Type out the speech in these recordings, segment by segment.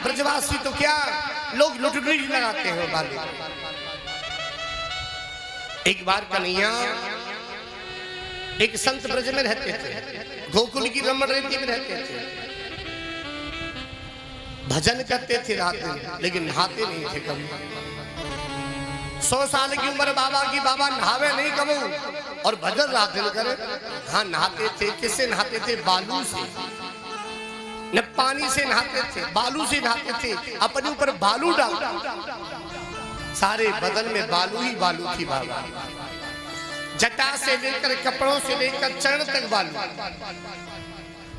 ब्रजवासी तो क्या लोग लुटगुरी लगाते हैं बालू। एक बार कन्हैया एक संत ब्रज में रहते थे, गोकुल की रमण रेती में रहते थे, भजन करते थे रात में, लेकिन नहाते नहीं थे कभी। 100 साल की उम्र बाबा की, बाबा नहावे नहीं कबू और भजन रात दिन करे। हाँ नहाते थे, किससे नहाते थे? बालू से। न पानी से नहाते थे, बालू से नहाते थे, अपने ऊपर बालू डाल, सारे बदन में बालू ही बालू थी बाबा, जटा से लेकर कपड़ों से लेकर चरण तक बालू।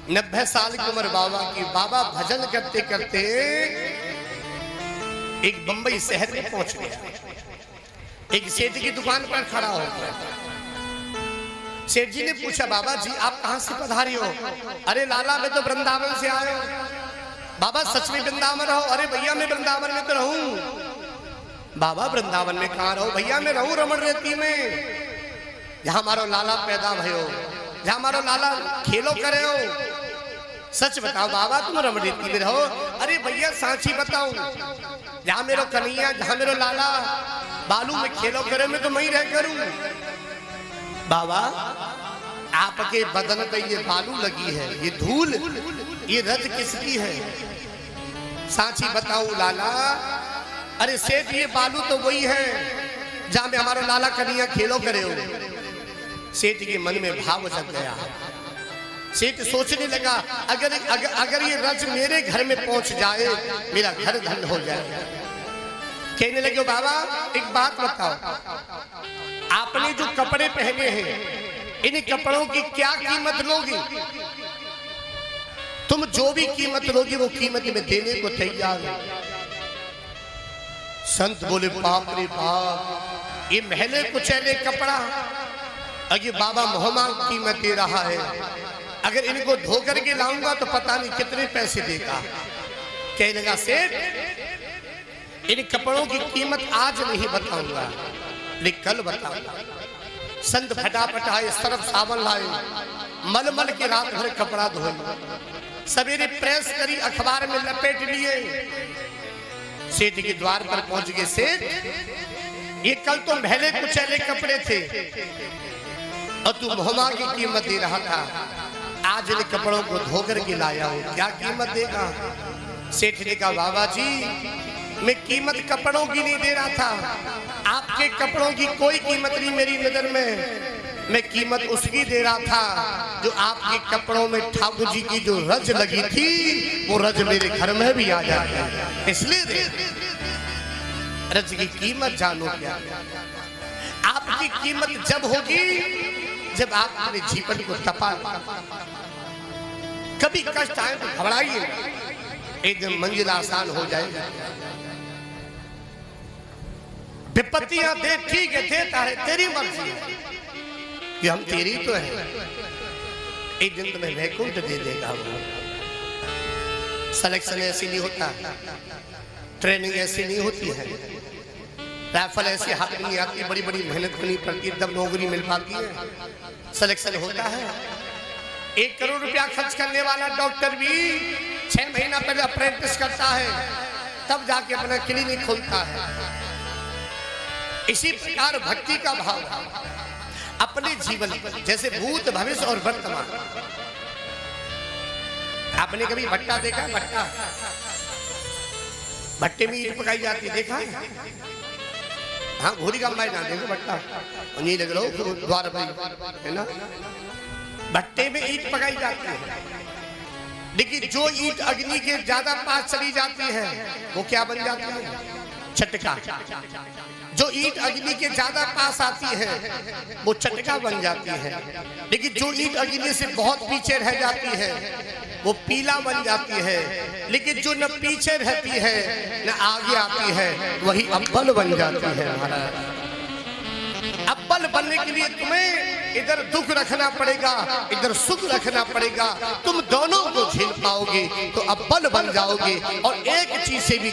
90 साल की उम्र बाबा की। बाबा भजन करते करते एक बंबई शहर में पहुंच गया। एक सेठ की दुकान पर खड़ा हो गया। सेठ जी ने पूछा, बाबा जी आप कहां से पधारे हो? अरे लाला मैं तो वृंदावन से आया हूं। बाबा सच में वृंदावन रहो? अरे भैया मैं वृंदावन में तो रहूं। बाबा वृंदावन में कहां रहो? भैया मैं रहूं रमण रेती में, जहां हमारो लाला पैदा भयो, जहां हमारो लाला खेलो करे हो। सच बताओ बाबा तुम रमण रेती में रहो? अरे भैया सांची बताऊं, जहां मेरो कन्हैया, जहां मेरो लाला बालू में खेलो करे में तो मैं ही रह करूं। बाबा आपके बदन पे ये बालू लगी है, ये धूल, ये रज किसकी है? सांची बताऊं लाला? अरे सेठ ये बालू तो वही है जहां में हमारा लाला कन्हैया खेलो करे हो। सेठ के मन में भाव जग गया। सेठ सोचने लगा अगर ये रज मेरे घर में पहुंच जाए मेरा घर धन हो जाए। कहने लगे बाबा एक बात बताओ, आपने जो कपड़े पहने हैं इन कपड़ों की क्या कीमत लोगी? तुम जो भी कीमत लोगी वो कीमत में देने को तैयार है। संत बोले बाप रे बाप, ये महले कुचैले कपड़ा अगे बाबा मोहमांग कीमत दे रहा है। अगर इनको धो करके लाऊंगा तो पता नहीं कितने पैसे देगा। कहने लगा सेठ इन कपड़ों की कीमत आज नहीं बताऊंगा, लेकिन कल बताऊंगा। संत फटाफट आए, सरफ साबन लाए, मलमल के रात भर कपड़ा धोए, सवेरे प्रेस करी, अखबार में लपेट लिए। सेठ के द्वार पर पहुंच गए। सेठ ये कल तो महले कुचैले कपड़े थे और तू मोहमा की कीमत दे रहा था, आज इन कपड़ों को धोकर के लाया हूं, क्या कीमत देगा? सेठ ने कहा बाबा जी मैं कीमत कपड़ों की नहीं दे रहा था, आपके कपड़ों की कोई कीमत नहीं मेरी नजर में। मैं कीमत उसकी दे रहा था जो आपके कपड़ों में ठाकुर जी की जो रज लगी थी वो रज मेरे घर में भी आ जाए, इसलिए दे। रज की कीमत जानो क्या? आपकी कीमत जब होगी जब आप अपने जीवन को तपा। कभी कष्ट आए तो घबराइए, एक दिन मंजिल आसान हो जाएगी। विपत्तियां दे ठीक है, देता है, तेरी मर्जी है कि हम तेरी तो है। एक दिन तुम्हें वैकुंठ दे देगा वो। सिलेक्शन ऐसी नहीं होता, ट्रेनिंग ऐसी नहीं होती है, राइफल ऐसी हाथ में नहीं आती, बड़ी बड़ी मेहनत करनी पड़ती है तब नौकरी मिल पाती है। सिलेक्शन होता है। 1 करोड़ रुपया खर्च करने वाला डॉक्टर भी 6 महीना पहले अप्रेंटिस करता है, तब जाके अपना क्लिनिक खोलता है। इसी प्रकार भक्ति का भाव अपने जीवन जैसे भूत भविष्य और वर्तमान। आपने कभी भट्टा देखा? भट्टा, भट्टे में ईंट पकाई जाती देखा है? हाँ घोरी का ना देखो भट्टा नहीं लग रहा हो द्वार भाई है ना, भट्टे में ईंट पकाई जाती है। लेकिन जो ईंट अग्नि के ज्यादा पास चली जाती है वो क्या बन जाती है? चटका। जो ईंट अग्नि के ज्यादा पास आती है वो चटका बन जाती है। लेकिन जो ईंट अग्नि से बहुत पीछे रह जाती है वो पीला बन जाती है। लेकिन जो न पीछे रहती है न आगे आती है वही अव्वल बन जाती है। अव्वल बनने के लिए तुम्हें इधर दुख रखना पड़ेगा, इधर सुख रखना पड़ेगा। तुम दोनों को झेल पाओगे तो अव्वल बन जाओगे। और एक चीज से भी